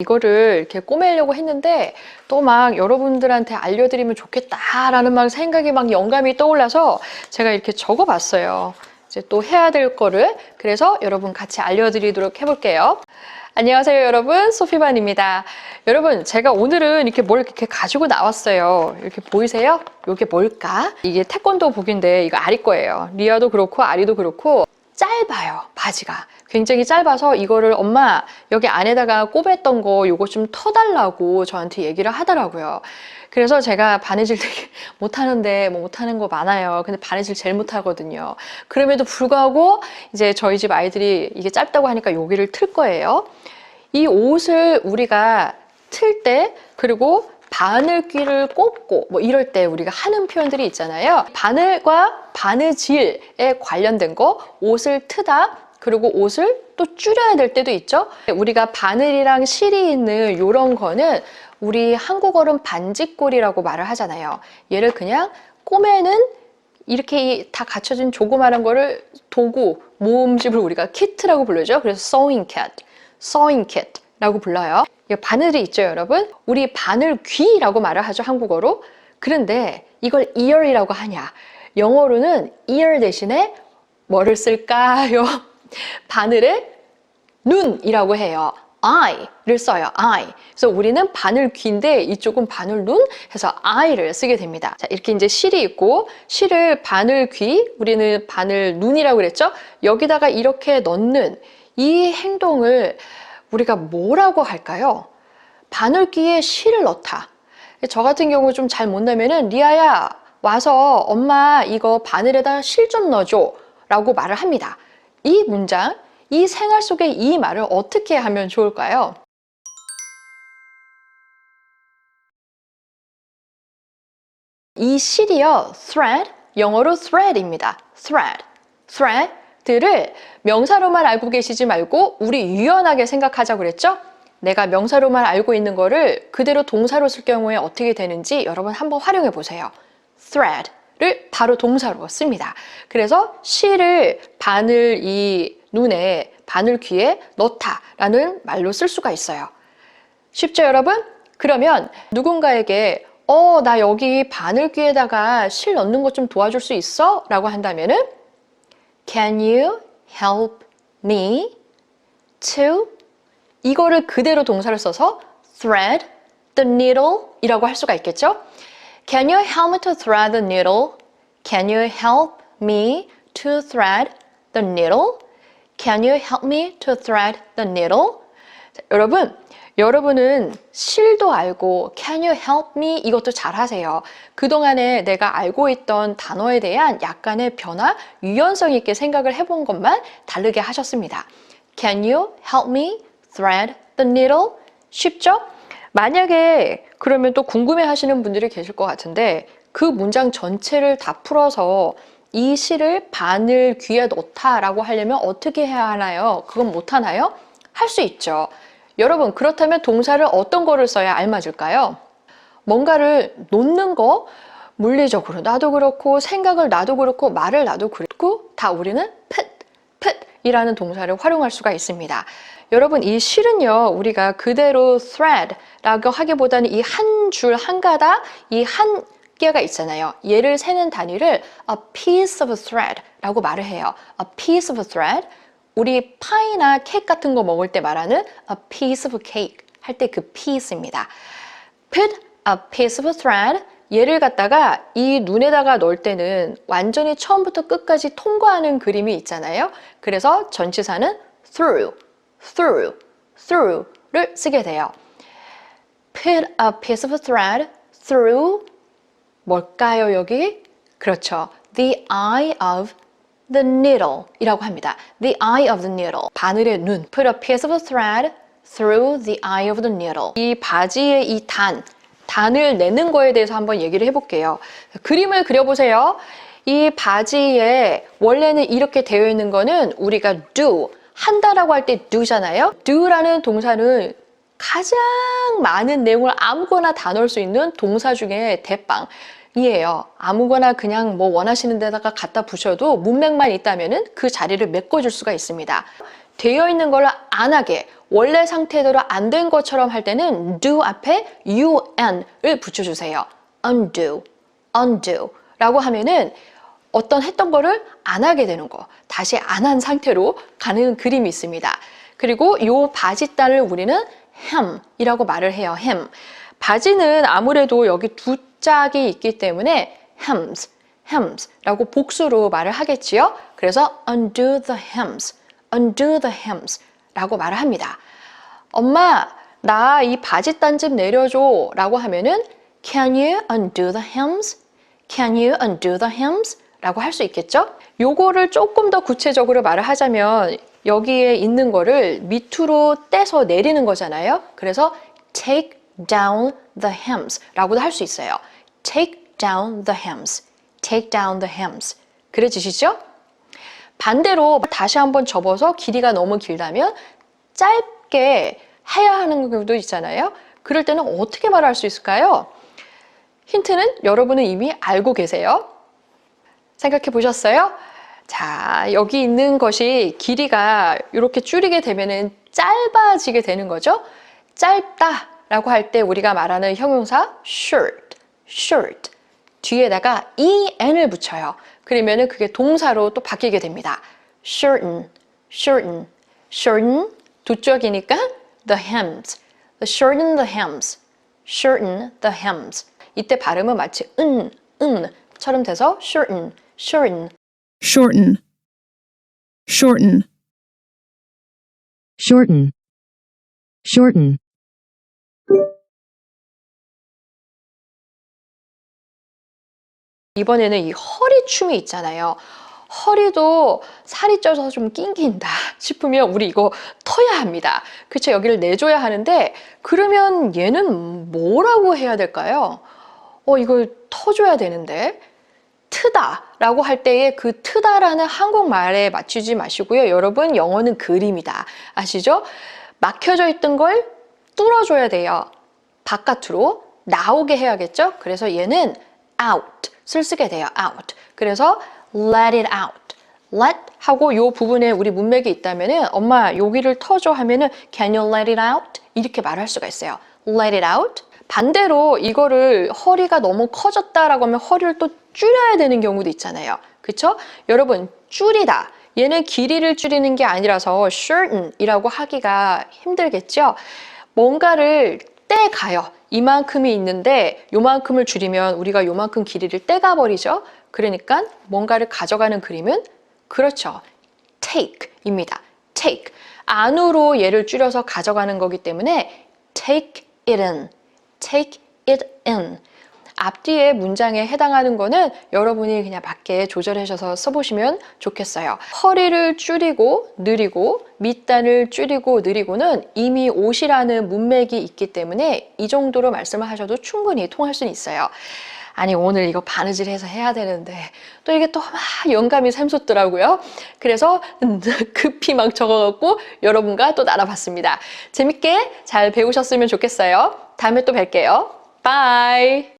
이거를 이렇게 꼬매려고 했는데 또 막 여러분들한테 알려드리면 좋겠다라는 막 생각이 막 영감이 떠올라서 제가 이렇게 적어봤어요. 이제 또 해야 될 거를. 그래서 여러분 같이 알려드리도록 해볼게요. 안녕하세요 여러분, 소피반입니다. 여러분, 제가 오늘은 이렇게 뭘 이렇게 가지고 나왔어요. 이렇게 보이세요? 이게 뭘까? 이게 태권도 복인데 이거 아리 거예요. 리아도 그렇고 아리도 그렇고 짧아요, 바지가. 굉장히 짧아서 이거를 엄마 여기 안에다가 꼽았던 거 요거 좀 터달라고 저한테 얘기를 하더라고요. 그래서 제가 바느질 되게 못하는데 뭐 못하는 거 많아요. 근데 바느질 제일 못하거든요. 그럼에도 불구하고 이제 저희 집 아이들이 이게 짧다고 하니까 여기를 틀 거예요. 이 옷을 우리가 틀 때, 그리고 바늘귀를 꼽고 뭐 이럴 때 우리가 하는 표현들이 있잖아요. 바늘과 바느질에 관련된 거, 옷을 트다, 그리고 옷을 또 줄여야 될 때도 있죠. 우리가 바늘이랑 실이 있는 이런 거는 우리 한국어로는 반지꼴이라고 말을 하잖아요. 얘를 그냥 꼬매는 이렇게 다 갖춰진 조그마한 거를 도구, 모음집을 우리가 키트라고 부르죠. 그래서 sewing kit라고 불러요. 바늘이 있죠, 여러분? 우리 바늘귀라고 말을 하죠, 한국어로. 그런데 이걸 ear이라고 하냐? 영어로는 ear 대신에 뭐를 쓸까요? 바늘의 눈이라고 해요. eye를 써요. eye. 그래서 우리는 바늘귀인데 이쪽은 바늘눈 해서 eye를 쓰게 됩니다. 자, 이렇게 이제 실이 있고, 실을 바늘귀, 우리는 바늘눈이라고 그랬죠? 여기다가 이렇게 넣는 이 행동을 우리가 뭐라고 할까요? 바늘귀에 실을 넣다. 저 같은 경우 좀 잘 못 내면은 리아야 와서 엄마 이거 바늘에다 실 좀 넣어줘 라고 말을 합니다. 이 문장, 이 생활 속에 이 말을 어떻게 하면 좋을까요? 이 실이요, thread, 영어로 thread입니다. thread들을 명사로만 알고 계시지 말고 우리 유연하게 생각하자고 그랬죠? 내가 명사로만 알고 있는 거를 그대로 동사로 쓸 경우에 어떻게 되는지 여러분 한번 활용해 보세요. thread를 바로 동사로 씁니다. 그래서 실을 바늘 이 눈에, 바늘 귀에 넣다라는 말로 쓸 수가 있어요. 쉽죠, 여러분? 그러면 누군가에게 나 여기 바늘 귀에다가 실 넣는 것 좀 도와줄 수 있어? 라고 한다면은 Can you help me to 이거를 그대로 동사를 써서 thread the needle 이라고 할 수가 있겠죠? Can you help me to thread the needle? Can you help me to thread the needle? Can you help me to thread the needle? 자, 여러분은 실도 알고 Can you help me? 이것도 잘 하세요. 그동안에 내가 알고 있던 단어에 대한 약간의 변화, 유연성 있게 생각을 해본 것만 다르게 하셨습니다. Can you help me thread the needle? 쉽죠? 만약에 그러면 또 궁금해 하시는 분들이 계실 것 같은데 그 문장 전체를 다 풀어서 이 실을 바늘 귀에 넣다라고 하려면 어떻게 해야 하나요? 그건 못 하나요? 할 수 있죠. 여러분, 그렇다면 동사를 어떤 거를 써야 알맞을까요? 뭔가를 놓는 거, 물리적으로 나도 그렇고 생각을 나도 그렇고 말을 나도 그렇고 다 우리는 put 이라는 동사를 활용할 수가 있습니다. 여러분, 이 실은요 우리가 그대로 thread라고 하기보다는 이 한 줄 한 가닥, 이 한 개가 있잖아요. 얘를 세는 단위를 a piece of thread라고 말을 해요. a piece of thread. 우리 파이나 케이크 같은 거 먹을 때 말하는 a piece of cake 할 때 그 piece입니다. Put a piece of thread. 얘를 갖다가 이 눈에다가 넣을 때는 완전히 처음부터 끝까지 통과하는 그림이 있잖아요. 그래서 전치사는 through를 쓰게 돼요. Put a piece of thread through 뭘까요, 여기? 그렇죠. The eye of the needle 이라고 합니다. The eye of the needle. 바늘의 눈. Put a piece of thread through the eye of the needle. 이 바지의 이 단을 내는 거에 대해서 한번 얘기를 해볼게요. 그림을 그려보세요. 이 바지에 원래는 이렇게 되어 있는 거는 우리가 do, 한다라고 할 때 do잖아요. do라는 동사는 가장 많은 내용을 아무거나 다 넣을 수 있는 동사 중에 대빵이에요. 아무거나 그냥 뭐 원하시는 데다가 갖다 부셔도 문맥만 있다면은 그 자리를 메꿔줄 수가 있습니다. 되어 있는 걸 안 하게, 원래 상태대로 안 된 것처럼 할 때는 do 앞에 un을 붙여주세요. undo, undo 라고 하면은 어떤 했던 거를 안 하게 되는 거, 다시 안 한 상태로 가는 그림이 있습니다. 그리고 요 바지단을 우리는 hem이라고 말을 해요. hem. 바지는 아무래도 여기 두 짝이 있기 때문에 hems, hems라고 복수로 말을 하겠지요. 그래서 undo the hems, undo the hems 라고 말을 합니다. 엄마, 나 이 바지단 좀 내려줘 라고 하면은 Can you undo the hems? Can you undo the hems? 라고 할 수 있겠죠? 요거를 조금 더 구체적으로 말을 하자면 여기에 있는 거를 밑으로 떼서 내리는 거잖아요. 그래서 take down the hems 라고도 할 수 있어요. take down the hems, take down the hems. 그래지시죠? 반대로 다시 한번 접어서 길이가 너무 길다면 짧게 해야 하는 경우도 있잖아요. 그럴 때는 어떻게 말할 수 있을까요? 힌트는 여러분은 이미 알고 계세요. 생각해 보셨어요? 자, 여기 있는 것이 길이가 이렇게 줄이게 되면은 짧아지게 되는 거죠. 짧다라고 할 때 우리가 말하는 형용사 short, short 뒤에다가 en을 붙여요. 그러면은 그게 동사로 또 바뀌게 됩니다. shorten, shorten, shorten 두 쪽이니까 the hems, shorten the hems, shorten the hems. 이때 발음은 마치 처럼 돼서 shorten, shorten, shorten, shorten, shorten, shorten, 이번에는 이 허리춤이 있잖아요. 허리도 살이 쪄서 좀 낑긴다 싶으면 우리 이거 터야 합니다. 그쵸? 여기를 내줘야 하는데 그러면 얘는 뭐라고 해야 될까요? 이걸 터줘야 되는데 트다 라고 할 때에 그 트다라는 한국말에 맞추지 마시고요. 여러분 영어는 그림이다. 아시죠? 막혀져 있던 걸 뚫어줘야 돼요. 바깥으로 나오게 해야겠죠? 그래서 얘는 out 를 쓰게 돼요. out. 그래서 let it out. let 하고 요 부분에 우리 문맥이 있다면은 엄마 여기를 터줘 하면은 can you let it out? 이렇게 말할 수가 있어요. let it out. 반대로 이거를 허리가 너무 커졌다라고 하면 허리를 또 줄여야 되는 경우도 있잖아요. 그쵸? 여러분 줄이다. 얘는 길이를 줄이는 게 아니라서 shorten 이라고 하기가 힘들겠죠? 뭔가를 떼가요. 이만큼이 있는데 요만큼을 줄이면 우리가 요만큼 길이를 떼가 버리죠. 그러니까 뭔가를 가져가는 그림은 그렇죠. take입니다. take. 안으로 얘를 줄여서 가져가는 거기 때문에 take it in. take it in. 앞뒤의 문장에 해당하는 거는 여러분이 그냥 맞게 조절하셔서 써보시면 좋겠어요. 허리를 줄이고 느리고 밑단을 줄이고 느리고는 이미 옷이라는 문맥이 있기 때문에 이 정도로 말씀을 하셔도 충분히 통할 수는 있어요. 아니 오늘 이거 바느질해서 해야 되는데 또 이게 또 막 영감이 샘솟더라고요. 그래서 급히 막 적어갖고 여러분과 또 나눠봤습니다. 재밌게 잘 배우셨으면 좋겠어요. 다음에 또 뵐게요. 바이.